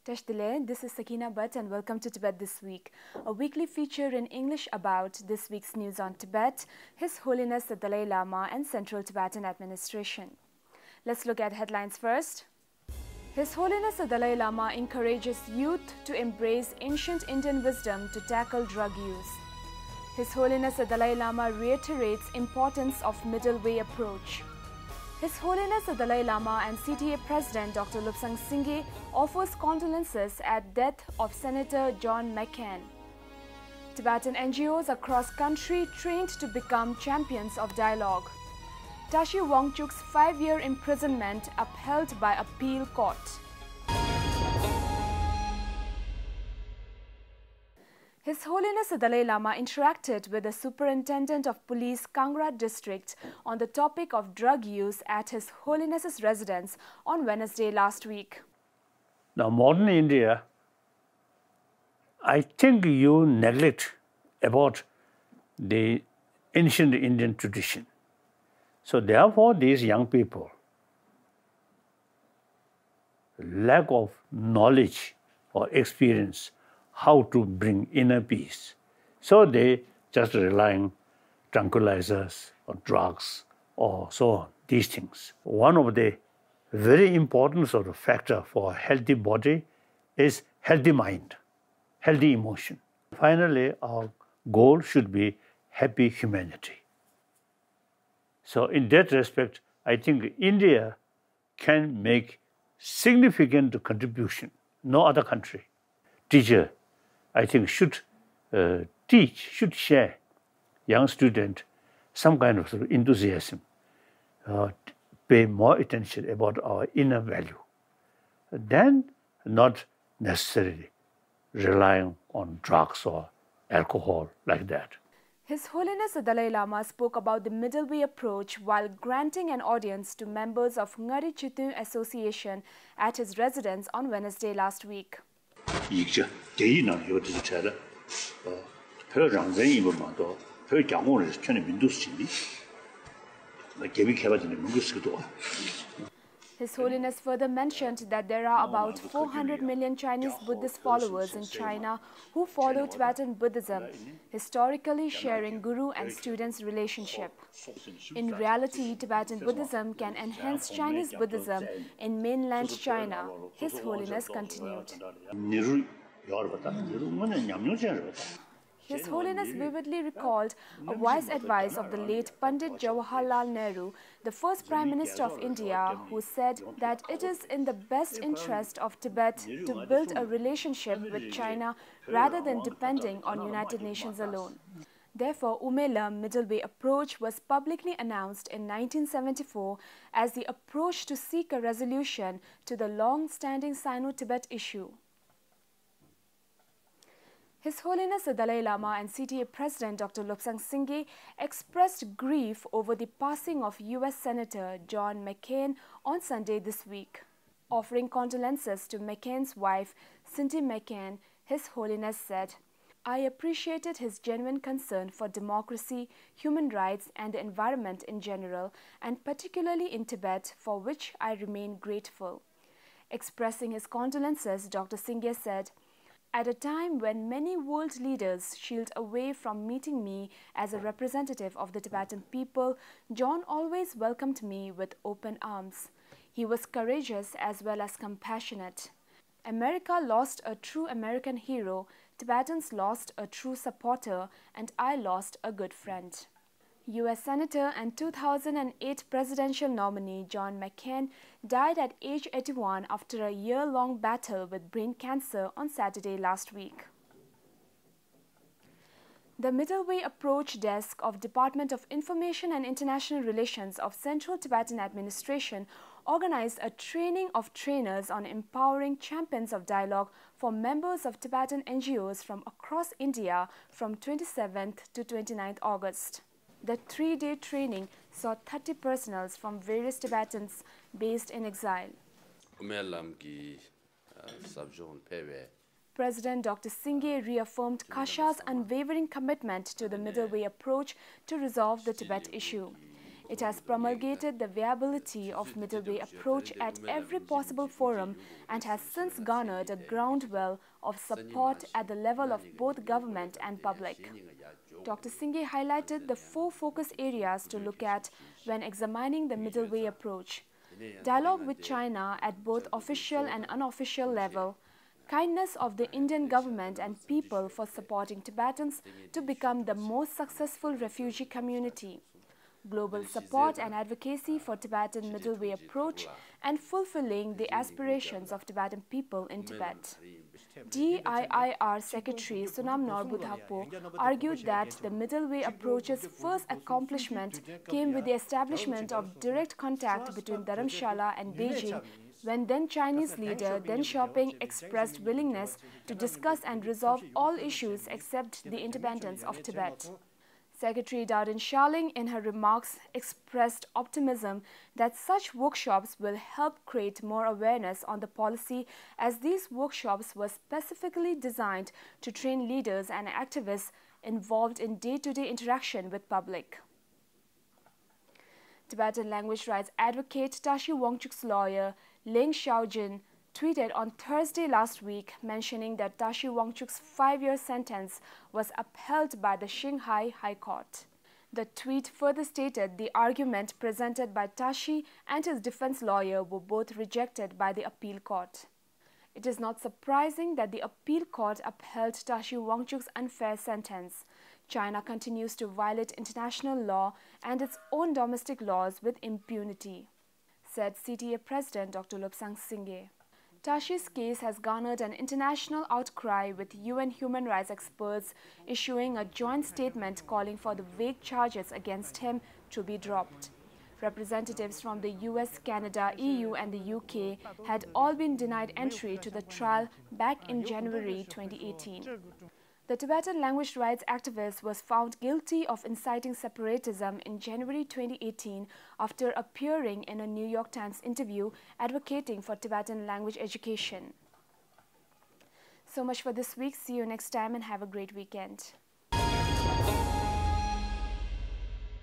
Tashdile, this is Sakina Bhatt and welcome to Tibet This Week, a weekly feature in English about this week's news on Tibet, His Holiness the Dalai Lama and Central Tibetan Administration. Let's look at headlines first. His Holiness the Dalai Lama encourages youth to embrace ancient Indian wisdom to tackle drug use. His Holiness the Dalai Lama reiterates importance of middle way approach. His Holiness the Dalai Lama and CTA President Dr. Lobsang Singye offers condolences at death of Senator John McCain. Tibetan NGOs across country trained to become champions of dialogue. Tashi Wangchuk's 5-year imprisonment upheld by appeal court. His Holiness the Dalai Lama interacted with the Superintendent of Police Kangra District on the topic of drug use at His Holiness's residence on Wednesday last week. Now, modern India, I think you neglect about the ancient Indian tradition. So therefore, these young people, lack of knowledge or experience how to bring inner peace. So they just rely on tranquilizers or drugs or so on, these things. One of the very important sort of factor for a healthy body is healthy mind, healthy emotion. Finally, our goal should be happy humanity. So in that respect, I think India can make significant contribution. No other country. Teacher, I think, should should share young student some kind of enthusiasm, pay more attention about our inner value, then not necessarily relying on drugs or alcohol like that. His Holiness the Dalai Lama spoke about the middle way approach while granting an audience to members of Ngari Chitu Association at his residence on Wednesday last week. His Holiness further mentioned that there are about 400 million Chinese Buddhist followers in China who follow Tibetan Buddhism, historically sharing guru and student's relationship. In reality, Tibetan Buddhism can enhance Chinese Buddhism in mainland China, His Holiness continued. His Holiness vividly recalled a wise advice of the late Pandit Jawaharlal Nehru, the first Prime Minister of India, who said that it is in the best interest of Tibet to build a relationship with China rather than depending on United Nations alone. Therefore, Umela Middle Way approach was publicly announced in 1974 as the approach to seek a resolution to the long-standing Sino-Tibet issue. His Holiness the Dalai Lama and CTA President Dr. Lobsang Singye expressed grief over the passing of US Senator John McCain on Sunday this week. Offering condolences to McCain's wife, Cindy McCain, His Holiness said, "I appreciated his genuine concern for democracy, human rights and the environment in general, and particularly in Tibet, for which I remain grateful." Expressing his condolences, Dr. Singye said, "At a time when many world leaders shield away from meeting me as a representative of the Tibetan people, John always welcomed me with open arms. He was courageous as well as compassionate. America lost a true American hero, Tibetans lost a true supporter, and I lost a good friend." US Senator and 2008 presidential nominee John McCain died at age 81 after a year-long battle with brain cancer on Saturday last week. The Middle Way Approach Desk of Department of Information and International Relations of Central Tibetan Administration organized a training of trainers on empowering champions of dialogue for members of Tibetan NGOs from across India from 27th to 29th August. The 3-day training saw 30 personals from various Tibetans based in exile. President Dr. Singye reaffirmed Kasha's unwavering commitment to the middle way approach to resolve the Tibet issue. It has promulgated the viability of middle way approach at every possible forum and has since garnered a groundswell of support at the level of both government and public. Dr. Singh highlighted the 4 focus areas to look at when examining the middle way approach: dialogue with China at both official and unofficial level, kindness of the Indian government and people for supporting Tibetans to become the most successful refugee community, global support and advocacy for Tibetan middle way approach, and fulfilling the aspirations of Tibetan people in Tibet. DIIR Secretary Sunam Norbudhapo argued that the middle way approach's first accomplishment came with the establishment of direct contact between Dharamshala and Beijing, when then Chinese leader Deng Xiaoping expressed willingness to discuss and resolve all issues except the independence of Tibet. Secretary Darden Sharling, in her remarks, expressed optimism that such workshops will help create more awareness on the policy, as these workshops were specifically designed to train leaders and activists involved in day-to-day interaction with public. Tibetan language rights advocate Tashi Wangchuk's lawyer, Ling Xiaojin, tweeted on Thursday last week mentioning that Tashi Wangchuk's 5-year sentence was upheld by the Shanghai High Court. The tweet further stated the argument presented by Tashi and his defense lawyer were both rejected by the appeal court. It is not surprising that the appeal court upheld Tashi Wangchuk's unfair sentence. China continues to violate international law and its own domestic laws with impunity, said CTA President Dr. Lobsang Singye. Tashi's case has garnered an international outcry, with UN human rights experts issuing a joint statement calling for the vague charges against him to be dropped. Representatives from the US, Canada, EU and the UK had all been denied entry to the trial back in January 2018. The Tibetan language rights activist was found guilty of inciting separatism in January 2018 after appearing in a New York Times interview advocating for Tibetan language education. So much for this week. See you next time and have a great weekend.